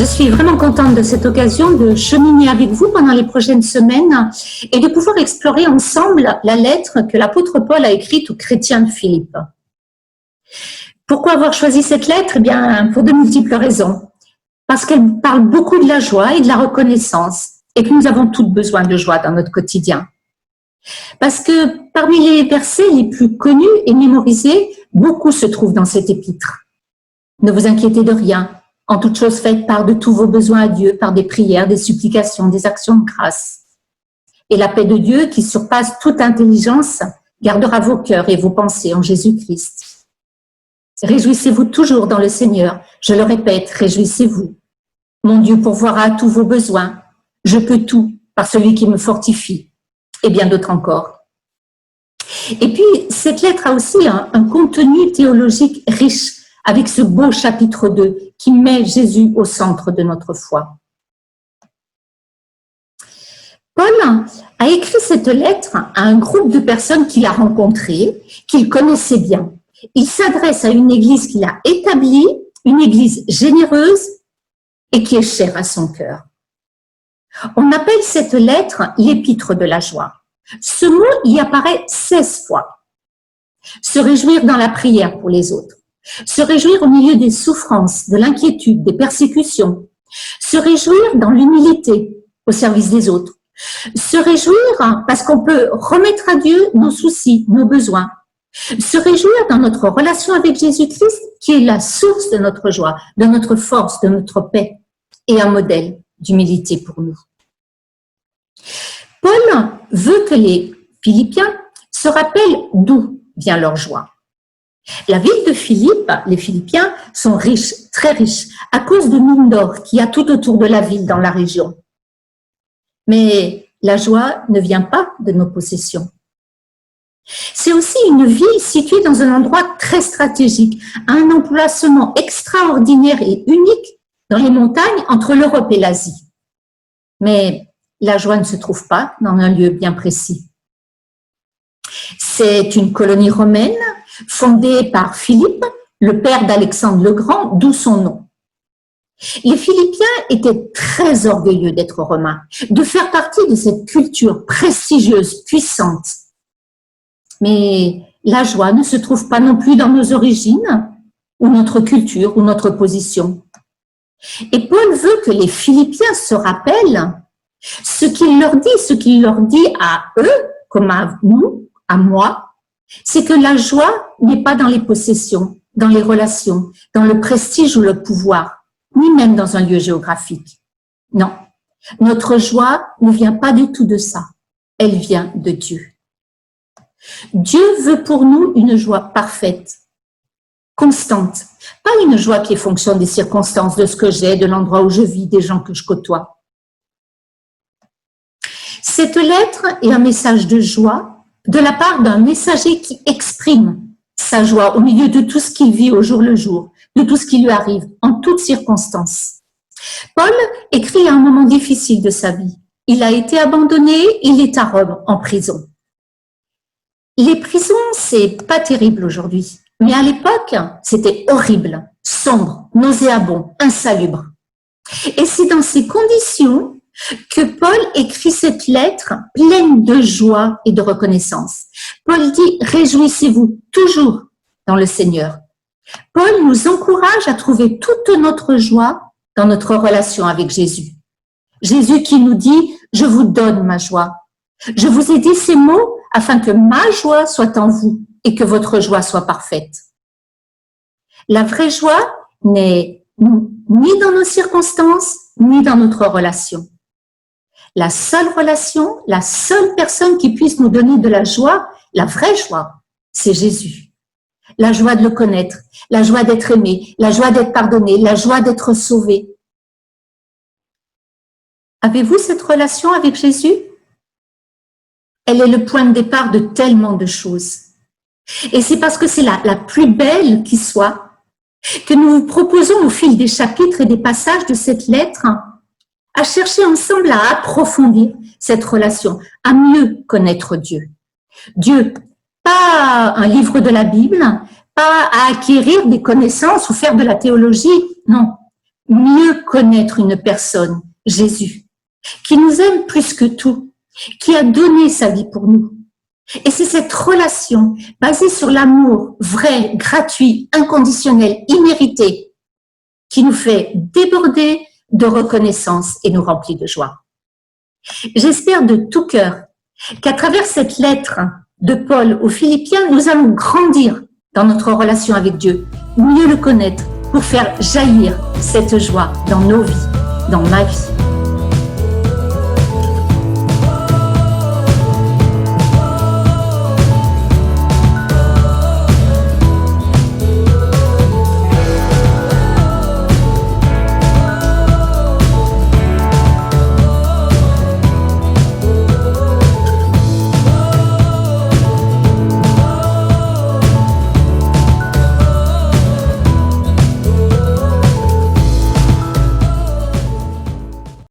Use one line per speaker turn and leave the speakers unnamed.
Je suis vraiment contente de cette occasion de cheminer avec vous pendant les prochaines semaines et de pouvoir explorer ensemble la lettre que l'apôtre Paul a écrite aux chrétiens de Philippe. Pourquoi avoir choisi cette lettre? Eh bien, pour de multiples raisons. Parce qu'elle parle beaucoup de la joie et de la reconnaissance et que nous avons tous besoin de joie dans notre quotidien. Parce que parmi les versets les plus connus et mémorisés, beaucoup se trouvent dans cet épître. Ne vous inquiétez de rien. En toute chose, faites part de tous vos besoins à Dieu par des prières, des supplications, des actions de grâce. Et la paix de Dieu, qui surpasse toute intelligence, gardera vos cœurs et vos pensées en Jésus-Christ. Réjouissez-vous toujours dans le Seigneur. Je le répète, réjouissez-vous. Mon Dieu pourvoira tous vos besoins. Je peux tout par celui qui me fortifie. Et bien d'autres encore. Et puis, cette lettre a aussi un contenu théologique riche, avec ce beau chapitre 2 qui met Jésus au centre de notre foi. Paul a écrit cette lettre à un groupe de personnes qu'il a rencontrées, qu'il connaissait bien. Il s'adresse à une église qu'il a établie, une église généreuse et qui est chère à son cœur. On appelle cette lettre l'épître de la joie. Ce mot y apparaît 16 fois. Se réjouir dans la prière pour les autres. Se réjouir au milieu des souffrances, de l'inquiétude, des persécutions. Se réjouir dans l'humilité au service des autres. Se réjouir parce qu'on peut remettre à Dieu nos soucis, nos besoins. Se réjouir dans notre relation avec Jésus-Christ qui est la source de notre joie, de notre force, de notre paix et un modèle d'humilité pour nous. Paul veut que les Philippiens se rappellent d'où vient leur joie. La ville de Philippe, les Philippiens, sont riches, très riches, à cause de mines d'or qu'il y a tout autour de la ville dans la région. Mais la joie ne vient pas de nos possessions. C'est aussi une ville située dans un endroit très stratégique, à un emplacement extraordinaire et unique dans les montagnes entre l'Europe et l'Asie. Mais la joie ne se trouve pas dans un lieu bien précis. C'est une colonie romaine fondée par Philippe, le père d'Alexandre le Grand, d'où son nom. Les Philippiens étaient très orgueilleux d'être romains, de faire partie de cette culture prestigieuse, puissante. Mais la joie ne se trouve pas non plus dans nos origines, ou notre culture, ou notre position. Et Paul veut que les Philippiens se rappellent ce qu'il leur dit à eux, comme à nous, à moi, c'est que la joie n'est pas dans les possessions, dans les relations, dans le prestige ou le pouvoir, ni même dans un lieu géographique. Non, notre joie ne vient pas du tout de ça, elle vient de Dieu. Dieu veut pour nous une joie parfaite, constante, pas une joie qui est fonction des circonstances, de ce que j'ai, de l'endroit où je vis, des gens que je côtoie. Cette lettre est un message de joie de la part d'un messager qui exprime sa joie au milieu de tout ce qu'il vit au jour le jour, de tout ce qui lui arrive, en toutes circonstances. Paul écrit à un moment difficile de sa vie. Il a été abandonné, il est à Rome, en prison. Les prisons, c'est pas terrible aujourd'hui, mais à l'époque, c'était horrible, sombre, nauséabond, insalubre. Et c'est dans ces conditions que Paul écrit cette lettre pleine de joie et de reconnaissance. Paul dit « Réjouissez-vous toujours dans le Seigneur ». Paul nous encourage à trouver toute notre joie dans notre relation avec Jésus. Jésus qui nous dit « Je vous donne ma joie ». Je vous ai dit ces mots afin que ma joie soit en vous et que votre joie soit parfaite. La vraie joie n'est ni dans nos circonstances, ni dans notre relation. La seule relation, la seule personne qui puisse nous donner de la joie, la vraie joie, c'est Jésus. La joie de le connaître, la joie d'être aimé, la joie d'être pardonné, la joie d'être sauvé. Avez-vous cette relation avec Jésus? Elle est le point de départ de tellement de choses. Et c'est parce que c'est la plus belle qui soit que nous vous proposons au fil des chapitres et des passages de cette lettre à chercher ensemble à approfondir cette relation, à mieux connaître Dieu. Dieu, pas un livre de la Bible, pas à acquérir des connaissances ou faire de la théologie, non. mieux connaître une personne, Jésus, qui nous aime plus que tout, qui a donné sa vie pour nous. Et c'est cette relation basée sur l'amour vrai, gratuit, inconditionnel, immérité, qui nous fait déborder de reconnaissance et nous remplit de joie. J'espère de tout cœur qu'à travers cette lettre de Paul aux Philippiens, nous allons grandir dans notre relation avec Dieu, mieux le connaître pour faire jaillir cette joie dans nos vies, dans ma vie.